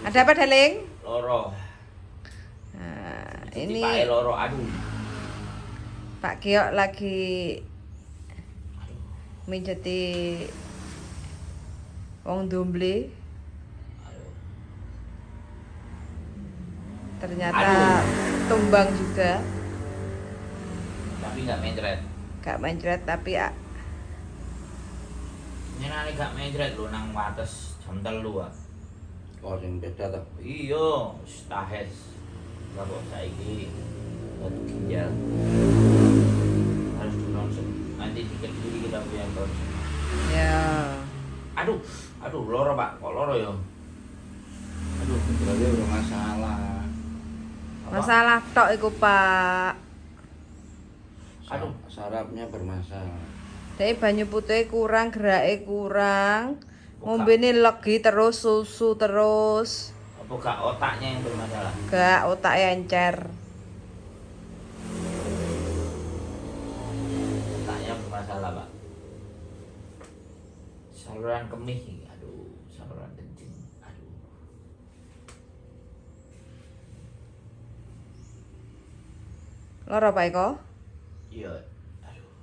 Ada apa, Daling? Loro. Nah, Ini ini loro, aduh. Pak Kiok lagi mijeti wong Dumble. Aduh. Ternyata Aduh. tumbang juga. Tapi nggak mencret. Gak mencret tapi ya. Nyenane gak mencret lho nang wates jam 3 ah. Oh, sing beda ta. Iya, stahes. Lah kok saiki batu ginjal. Harus dironsen. Nanti tiket dulu kita punya ronsen. Ya. Aduh, loro Pak. Kok loro ya? Aduh, berarti udah masalah. Apa? Masalah tok iku, Pak. Aduh. Sarapnya bermasalah. Dek banyu putih kurang, gerake kurang. Buka. Ngombene legi terus, susu terus. Apa gak otaknya yang bermasalah? Gak otak encer. Otaknya bermasalah Pak. Saluran kemih, aduh, saluran kencing, aduh. Loro Pak Eko? Iya, aduh.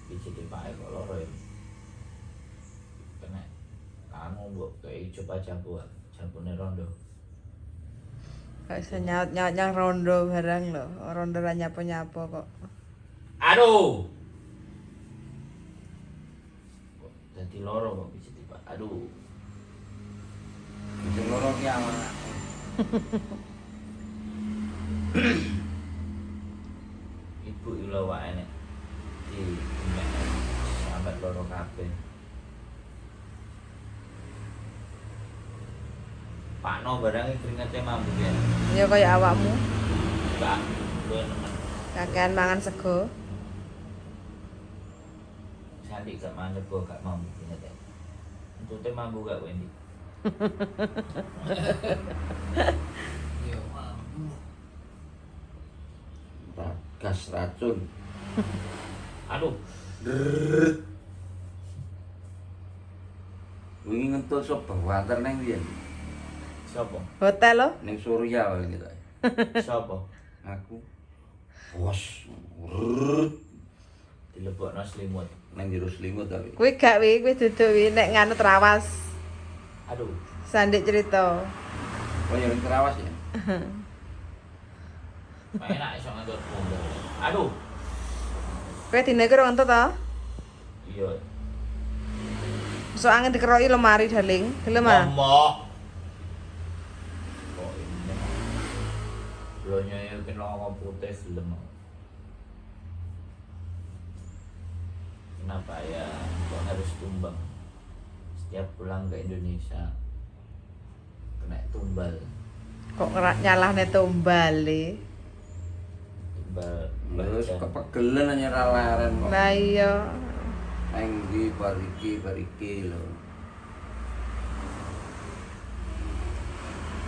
Bisa dipakai kok loro ya. Kena kamu mbok kayak coba jabune rondo. Gak bisa nyaut-nyaut yang rondo barang loh. Rondo ra nyapo-nyapo kok. Aduh. Kok jadi loro kok bisa dipakai. Aduh. Sing loro ki awak. Ibu ilo wae nek di sampai loro kabeh. Pakno barangnya keringetnya mampu ya. Ya kaya awakmu, Mbak, gue nemen. kakean mangan sego. Sandi gak mandek gue gak mampu keringetnya. Entutnya mampu gak Wendy? Iya mampu. Gas racun. Aduh. Wingi ngentut sop bawanter nang ndi ya? Siapa? Hotel lo? Ning Surya wae kita. Siapa? Aku. Bos. Dilebokno selimut. Nang jero selimut tapi. Kuwi gak kuwi duduk wi nek nganut rawas. Aduh. Sandik cerita. Oh ya ning Terawas ya. Enak iso ngentut mobil. Aduh. Kowe dine iki ora entut to? Iya. So angin dikeroki lemari, Daling. Gelem ah? Momok. Kok ini? Blonya ya kena ngomong putih film. Kenapa ya kok harus tumbang? Setiap pulang ke Indonesia kena tumbal. Kok nyalahne tumbale? Tumbal Terus baca. kepegelen aja ra leren kok. Lah iya. Nang ndi bariki lho.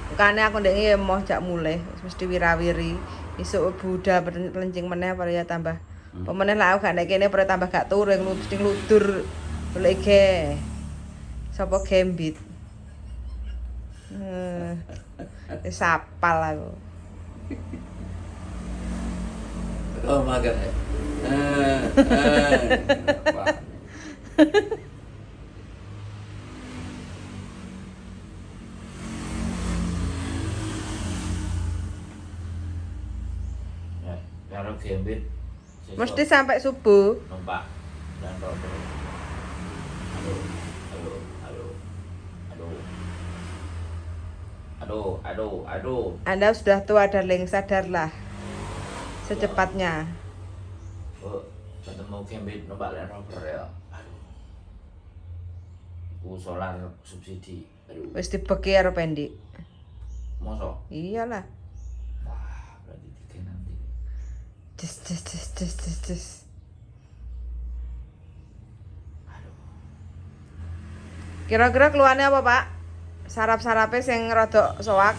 Bukane aku ndek iki emoh jak mulih, mesti wirawiri. Isuk Buddha pelencing meneh apa ya tambah. Pemeneh lah aku gak nek kene apa tambah gak turu mesti ngludur. Golek ge. Sapa Gambit? Wis apal aku. Oh makan. Ya, karo Gambit. Mesti sampai subuh. numpak dan rodo. Aduh, aduh, aduh, aduh, aduh, aduh, aduh. Anda sudah tua, Darling, sadarlah. Secepatnya. Oh, ketemu Gambit numpak Land Rover ya. Aduh. Ku solar subsidi. Aduh. Wis dibeki karo Pendi. Mosok. Iyalah. Wah, berarti tiga nanti. Des. Aduh. Kira-kira keluarnya apa, Pak? Sarap-sarape sing rada soak.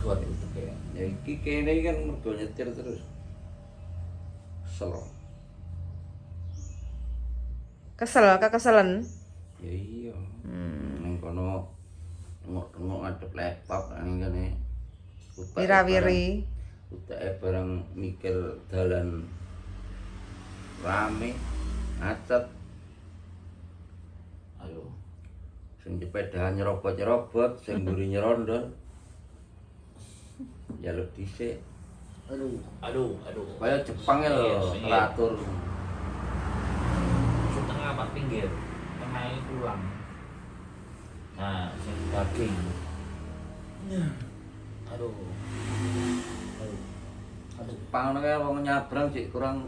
Dua itu kayak. Ya iki kene kan mergo nyetir terus. Kesel. Kesel, kekeselen. Ya iya. Nang kono tengok ngadep laptop ngene. Wirawiri. Utake bareng mikir dalan rame ngacet. Aduh. Sing sepedahan nyerobot-nyerobot, sing mburi nyerondol. Jaluk dhisik. Aduh. Kaya Jepang ya lho, teratur. Setengah apa pinggir, tengahnya tulang. Nah, sing daging. Aduh. Jepang ngono kae wong nyabrang sik kurang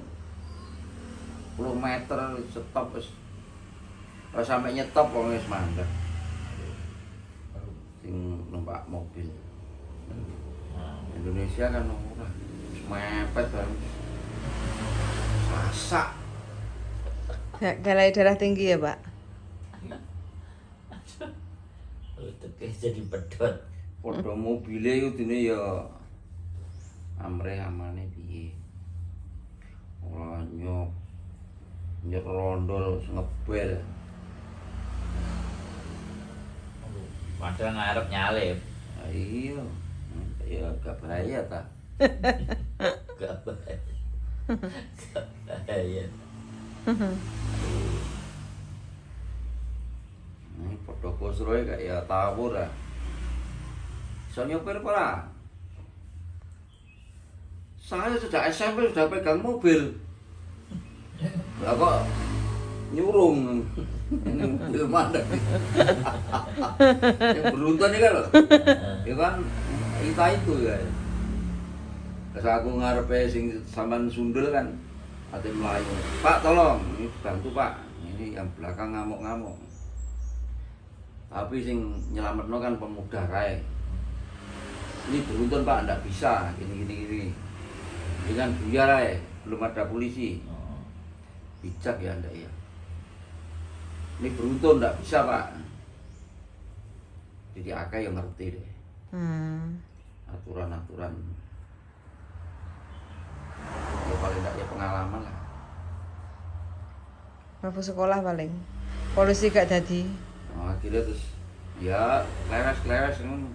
10 meter stop wis. Ora sampe nyetop wong wis mandek. Sing numpak mobil. Indonesia kan ora wis mepet bareng. Sasak. Ya, galai darah tinggi ya, Pak. Utek jadi pedot. Padha mobile iku dene ya amrih amane piye. Ora nyerondol ngebel. Padahal ngarep nyalip. Iya. Ya gak bahaya ta. Gak bahaya. Ini padha kosroe gak ya tawur ah. Iso nyopir apa ora? Saya sejak SMP sudah pegang mobil. Lah kok nyurung. Ini mobil mana? Yang beruntun ini kan loh. Ya kan itu ya. Terus aku ngarepe sing sampean sundul kan ate melayu. Pak tolong, ini bantu Pak. Ini yang belakang ngamuk-ngamuk. Tapi sing nyelametno kan pemuda kae. Ini beruntun Pak, ndak bisa gini. Dengan buyar ae, belum ada polisi. Bijak ya Anda ya. Ini beruntun ndak bisa Pak. Jadi akeh yang ngerti deh. Aturan-aturan. Ya paling ndak ya pengalaman lah. Mlebu sekolah paling. Polisi gak dadi. Nah, akhirnya terus ya kleres ngono.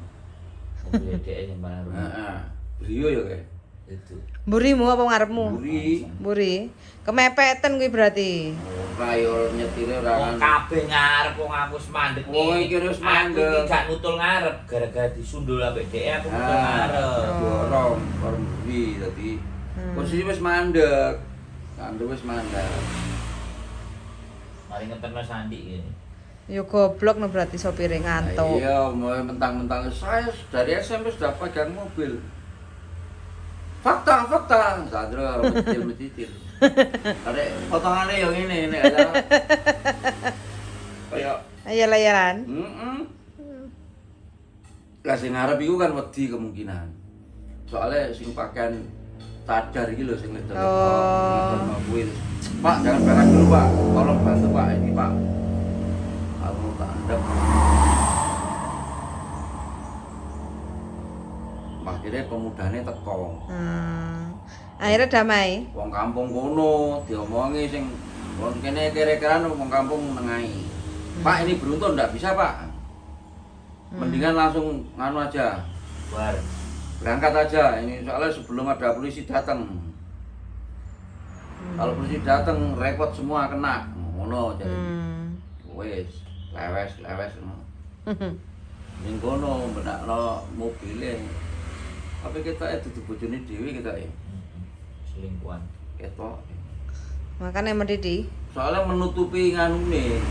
Mobil DE yang baru. Heeh. Brio ya kayak. Itu. Mburimu apa ngarepmu? Buri. Mburi. Kemepetan kuwi berarti. Ora yo nyetire ora Wong kan. kabeh ngarep wong aku mandek. Wong iki wis mandek. Aku iki gak nutul ngarep gara-gara disundul ambek DE aku nutul ngarep. Dorong karo buri dadi posisi wis mandek. Kandu wis mandek. Mari ngeterno Sandi ini. Yo goblok no berarti sopire ngantuk. Iya, mau mentang-mentang saya dari SMP sudah pegang mobil. Fakta. Sadro orang kecil. Ada potongannya yang ini ada. Kayak Ayal-ayalan. Lah sing ngarep iku kan wedi kemungkinan. Soalnya sing pakaian cadar iki lho sing ngedel. Oh. Pak, jangan berangkat dulu, Pak. Tolong bantu, Pak. Ini, Pak. Aku tak andep. Akhirnya pemudane teko. Akhirnya damai. Wong kampung kono diomongi sing wong kene kere-keran wong kampung nengahi. Pak, ini beruntun ndak bisa, Pak. Mendingan langsung nganu aja. Bar. Berangkat aja. Ini soalnya sebelum ada polisi datang. Kalau polisi datang repot semua kena. Ngono jadi. Wes, lewes ngono. Ning kono benakno mobile. Tapi kita dudu bojone dhewe kita ya. Selingkuhan. Ketok. Makanya mendidi. Soalnya menutupi nganune,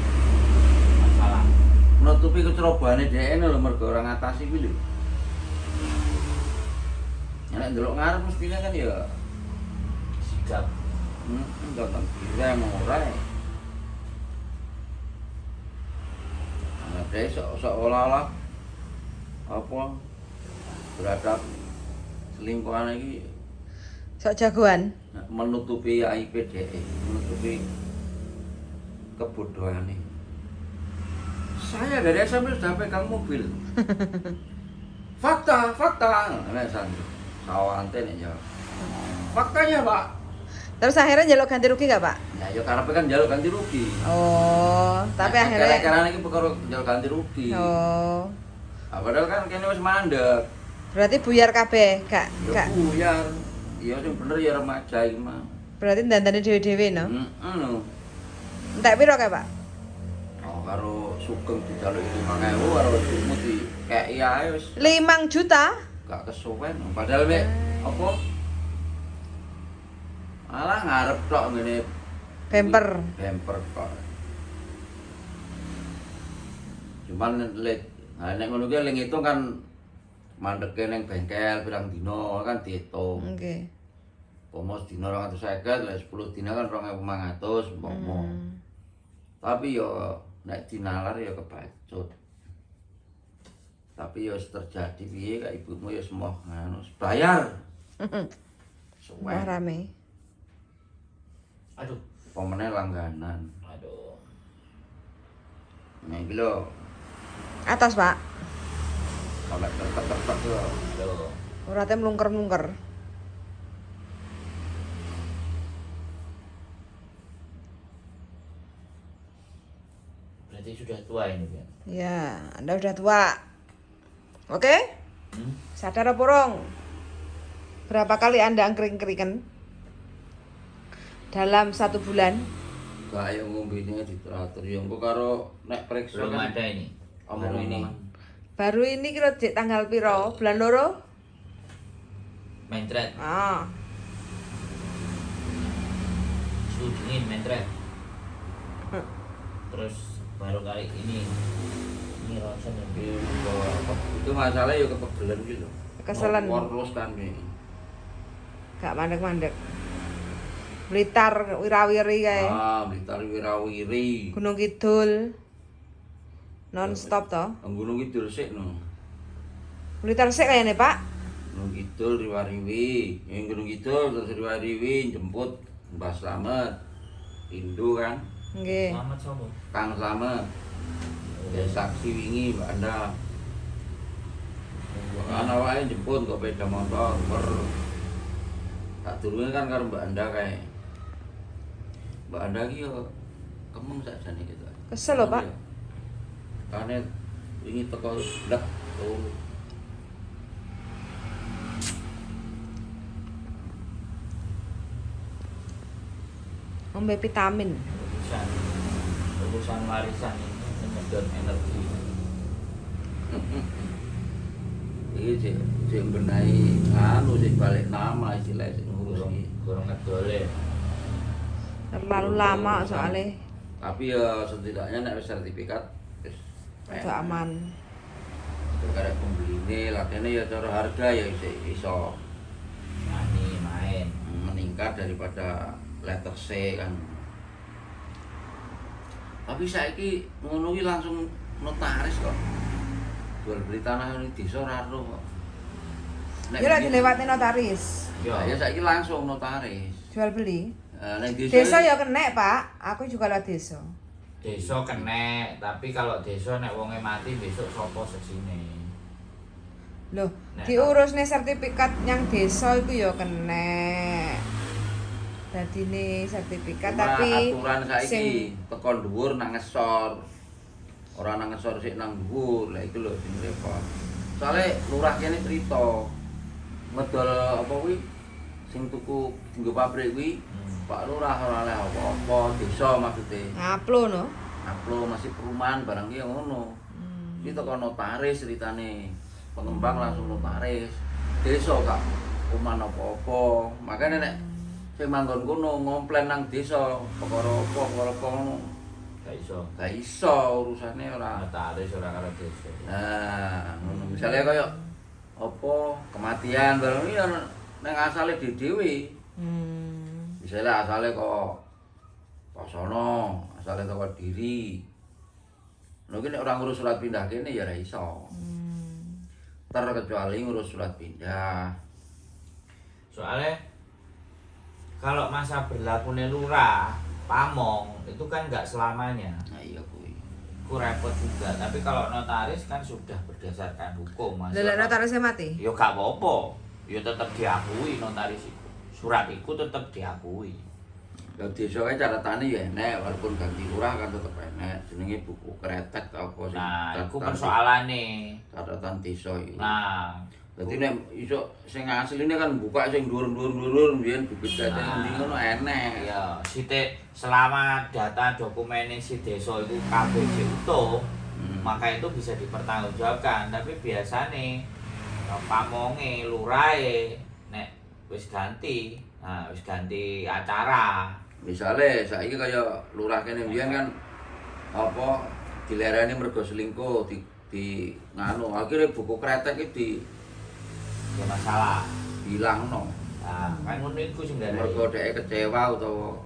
Masalah. menutupi kecerobohane dhekne lho mergo ora ngatasi kuwi lho. Nek ndelok ngarep mestine kan ya Sikap. Gampang kira yang ora. Nah, dhewe seolah-olah apa beradab selingkuhan iki Sok jagoan. menutupi aib dhek, menutupi kebodohane. Saya dari SMP sudah pegang mobil. Fakta. Nek sawante nek jawab. Faktanya, Pak. Terus akhirnya njaluk ganti rugi gak, Pak? Ya yo karepe kan njaluk ganti rugi. Oh, tapi akhirnya karena iki perkara njaluk ganti rugi. Oh. Padahal kan kene wis mandek. Berarti buyar kabeh, gak Ya buyar. Ya sing bener ya remaja iki mah. berarti dandane dhewe-dhewe no. Ngono. Entek piro kae, Pak? Oh, karo Sugeng dijaluki 5.000 karo Sumut dikeki ae wis 5 juta? gak kesuwen. Padahal mek apa? Alah ngarep tok ngene Bemper. bemper kok. Cuman lek nek ngono ki lek ngitung kan mandeke ning bengkel pirang dina kan diitung. Oke. Pomos dina 250, lek 10 dina kan 2.500 umpama. Tapi yo nek dinalar ya kebacut. Tapi yo terjadi piye kak ibumu ya semoh anu bayar. Wah Suwe. rame. Aduh. Pemene langganan. Aduh. Nah iki lho, Atas, Pak. kalau tetep yo. Aduh. Urate mlungker-mlungker. Berarti sudah tua ini kan. Ya, Anda udah tua. Oke? Hmm? Sadar apa urung? Berapa kali Anda angkring-keringan? Dalam 1 bulan? Kayak ngombene diteratur yo engko karo nek periksa Belum kan ada ini. Baru ini. Baru ini kira jek tanggal piro? Bulan loro? Mentret. Ah, Suhu dingin mentret. Terus baru kali ini rosen yang itu masalah yo kepegelen gitu. Keselen. Terus kan iki. gak mandek-mandek. Blitar wirawiri kae. Ah, Blitar Wirawiri. Gunung Kidul. Non stop toh. Gunung Kidul sik no. Blitar sik kayane, Pak. Gunung Kidul Riwariwi. Yang Gunung Kidul terus Riwariwi jemput Mbah Slamet. Indo kan. Nggih. Selamat sobo. Kang Slamet. Ya saksi wingi Mbak Anda. Ana wae jemput kok beda motor per. Tak turune kan karo Mbak Anda kae. Mbak Anda ki yo kemeng sakjane gitu. Kesel lho, Pak. Karena wingi teko blek turu. Ngombe vitamin. Urusan warisan ini menyedot energi. Iki sing benahi anu sing balik nama istilah sing ngurusi. Gorong ngedole. Terlalu lama soalnya. Tapi ya setidaknya nek wis sertifikat wis Udah aman. karek pembeline lakene ya cara harga ya iso Main. meningkat daripada letter C kan. Tapi saiki ngono ki langsung notaris kok. Jual beli tanah ini desa ora ero kok. Ya lagi lewati notaris. Ya saiki langsung notaris. Jual beli. Nek Desa ya kena, Pak. Aku juga lewat desa. Desa kena, tapi kalau desa nek wonge mati besok sapa sesine. Loh, Nek diurusne sertifikat yang desa itu ya kena. Dadine sertifikat Cuma tapi aturan saiki sing teko dhuwur nang ngesor. Ora nang ngesor sik nang dhuwur. Lah iku lho sing repot. Soale lurah kene crito. Ngedol apa kuwi sing tuku nggo pabrik kuwi Pak Lurah ora oleh apa-apa, desa maksude. ngaplo no. Aplo masih perumahan barang ki ngono. Iki teko notaris ceritane. Pengembang langsung notaris. Desa Kak, perumahan apa-apa. Makane nek sing manggon kono ngomplain nang desa perkara apa ngono. Gak iso. Gak iso urusane ora. Notaris ora karo desa. Nah, ngono misale kaya apa kematian barang iki nang asale dhewe. Misalnya asale kok sono, asale teko Diri. Lho ki nek ora ngurus surat pindah kene ya ora iso. Terkecuali ngurus surat pindah. Soalnya kalau masa berlakunya lurah, pamong itu kan nggak selamanya. Nah iya kuwi. Itu repot juga. Tapi kalau notaris kan sudah berdasarkan hukum. Mas. Lha notarisnya mati. Ya gak apa-apa. Ya tetap diakui notaris itu. Surat itu tetap diakui. Lah desa kae catatane ya enek walaupun ganti lurah kan tetep enek jenenge buku kretek apa sing Nah, iku catatan- persoalane. catatan desa iki. Nah, Dadi nek iso sing asline kan buka sing dhuwur-dhuwur mbiyen bibit cacing Nah. endi ngono enek. ya sithik selama data dokumen si desa itu kabeh sih utuh, maka itu bisa dipertanggungjawabkan. Tapi biasane pamonge lurahe nek wis ganti, nah wis ganti acara. Misale saiki kaya lurah kene mbiyen kan apa dilereni mergo selingkuh di nganu akhirnya buku kretek iki Ya masalah. dilangno. Nah, kan ngono iku sing ndare. Mergo dhek kecewa utawa